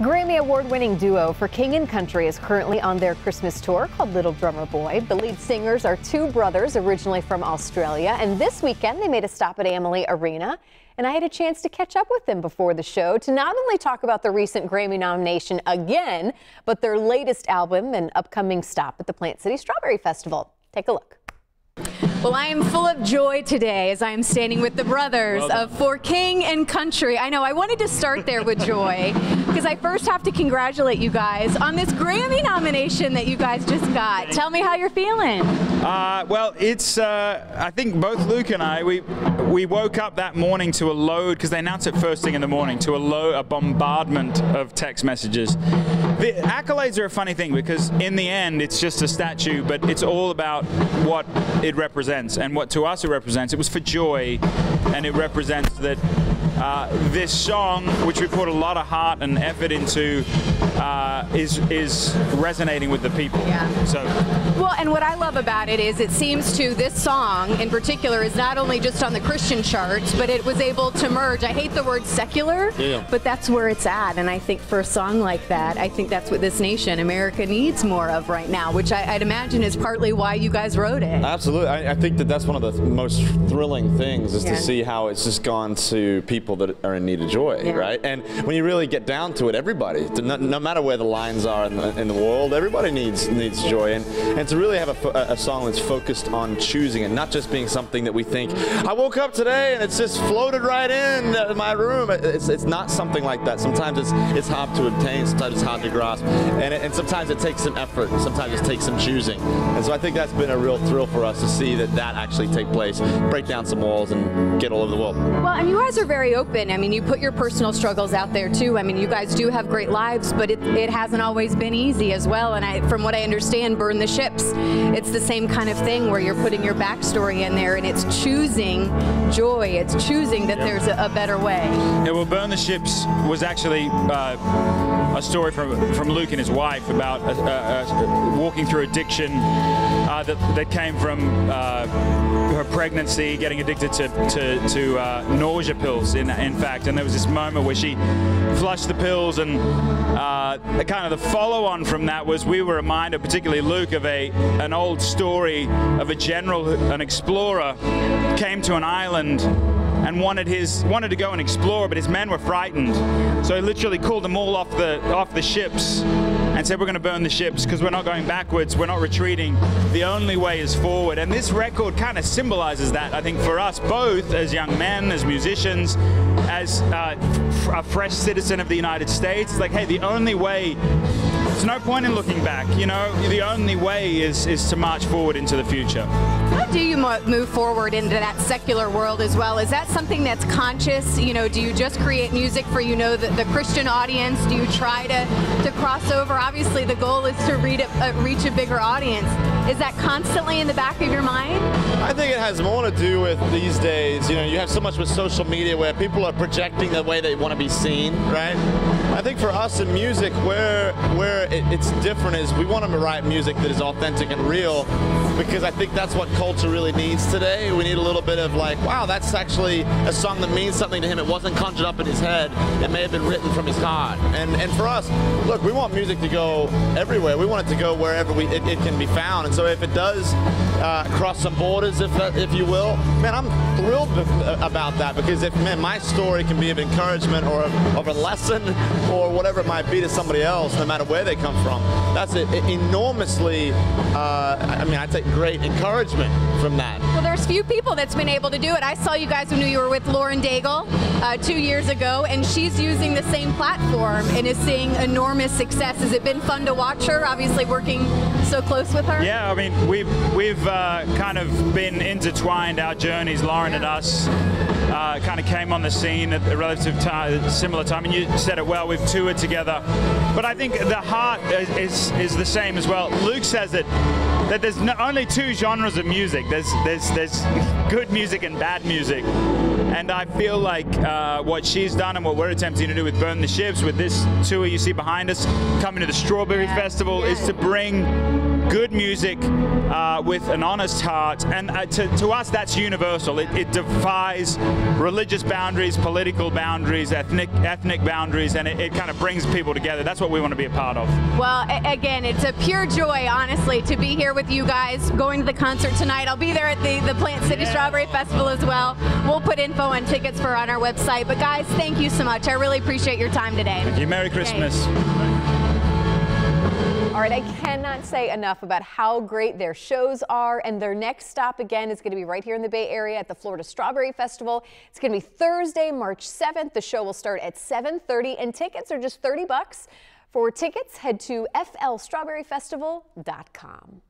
Grammy award-winning duo For King and Country is currently on their Christmas tour called Little Drummer Boy. The lead singers are two brothers originally from Australia, and this weekend they made a stop at Amalie Arena. And I had a chance to catch up with them before the show to not only talk about the recent Grammy nomination again, but their latest album and upcoming stop at the Plant City Strawberry Festival. Take a look. Well, I am full of joy today as I am standing with the brothers of For King and Country. I know, I wanted to start there with joy because I first have to congratulate you guys on this Grammy nomination that you guys just got. Tell me how you're feeling. Well, it's, I think both Luke and I, we woke up that morning to a load, because they announced it first thing in the morning, to a bombardment of text messages. The accolades are a funny thing because in the end it's just a statue, but it's all about what it represents and what to us it represents. It was for joy, and it represents that this song, which we put a lot of heart and effort into, is resonating with the people. Yeah. So. Well, and what I love about it is it seems to, this song in particular is not only just on the Christian charts, but it was able to merge. I hate the word secular, but that's where it's at. And I think for a song like that, I think that's what this nation, America, needs more of right now, which I'd imagine is partly why you guys wrote it. Absolutely. I think that that's one of the most thrilling things is to see how it's just gone to people that are in need of joy, right? And when you really get down to it, everybody, no matter where the lines are in the world, everybody needs joy. And to really have a song that's focused on choosing and not just being something that we think, I woke up today and it's just floated right in my room. It's not something like that. Sometimes it's hard to obtain, sometimes it's hard to grasp, and sometimes it takes some effort, sometimes it takes some choosing. And so I think that's been a real thrill for us to see that actually take place, break down some walls and get all over the world. Well, and you guys are very open. I mean, you put your personal struggles out there too. I mean, you guys do have great lives, but it hasn't always been easy as well. And from what I understand, Burn the Ships, it's the same kind of thing where you're putting your backstory in there, and it's choosing joy. It's choosing that there's a better way. Yeah, well, Burn the Ships was actually a story from Luke and his wife about walking through addiction that came from her pregnancy, getting addicted to nausea pills, in fact. And there was this moment where she flushed the pills, and kind of the follow-on from that was we were reminded, particularly Luke, of an old story of a general, an explorer, came to an island and wanted to go and explore, but his men were frightened. So he literally called them all off the ships and said, we're going to burn the ships because we're not going backwards, we're not retreating. The only way is forward. And this record kind of symbolizes that, I think, for us both as young men, as musicians, as a fresh citizen of the United States. It's like, hey, the only way, there's no point in looking back, you know? The only way is to march forward into the future. How do you move forward into that secular world as well? Is that something that's conscious? You know, do you just create music for, the Christian audience? Do you try to cross over? Obviously, the goal is to reach a bigger audience. Is that constantly in the back of your mind? I think it has more to do with these days. You have so much with social media where people are projecting the way they want to be seen, right? I think for us in music, where it's different is we want to write music that is authentic and real, because I think that's what culture really needs today. We need a little bit of like, wow, that's actually a song that means something to him. It wasn't conjured up in his head. It may have been written from his heart. And for us, look, we want music to go everywhere. We want it to go wherever it can be found. And so if it does cross some borders, if you will, man, I'm thrilled about that, because if my story can be of encouragement or of a lesson or whatever it might be to somebody else, no matter where they come from, that's enormously, I take great encouragement from that. Well, there's few people that's been able to do it. I saw you guys when you were with Lauren Daigle 2 years ago, and she's using the same platform and is seeing enormous success. Has it been fun to watch her, obviously working so close with her? Yeah, I mean, we've kind of been intertwined, our journeys, Lauren and us. Kind of came on the scene at a relative similar time, and you said it well, we've toured together. But I think the heart is the same as well. Luke says that there's only two genres of music. There's good music and bad music. And I feel like what she's done and what we're attempting to do with Burn the Ships, with this tour you see behind us, coming to the Strawberry Festival, is to bring good music with an honest heart, and to us that's universal. It defies religious boundaries, political boundaries, ethnic boundaries, and it kind of brings people together. That's what we want to be a part of. Well, again, it's a pure joy, honestly, to be here with you guys, going to the concert tonight. I'll be there at the Plant City Strawberry Festival as well. We'll put info on tickets on our website. But guys, thank you so much. I really appreciate your time today. Thank you. Merry Christmas. All right, I cannot say enough about how great their shows are, and their next stop again is going to be right here in the Bay Area at the Florida Strawberry Festival. It's going to be Thursday, March 7th. The show will start at 7:30, and tickets are just $30. For tickets, head to flstrawberryfestival.com.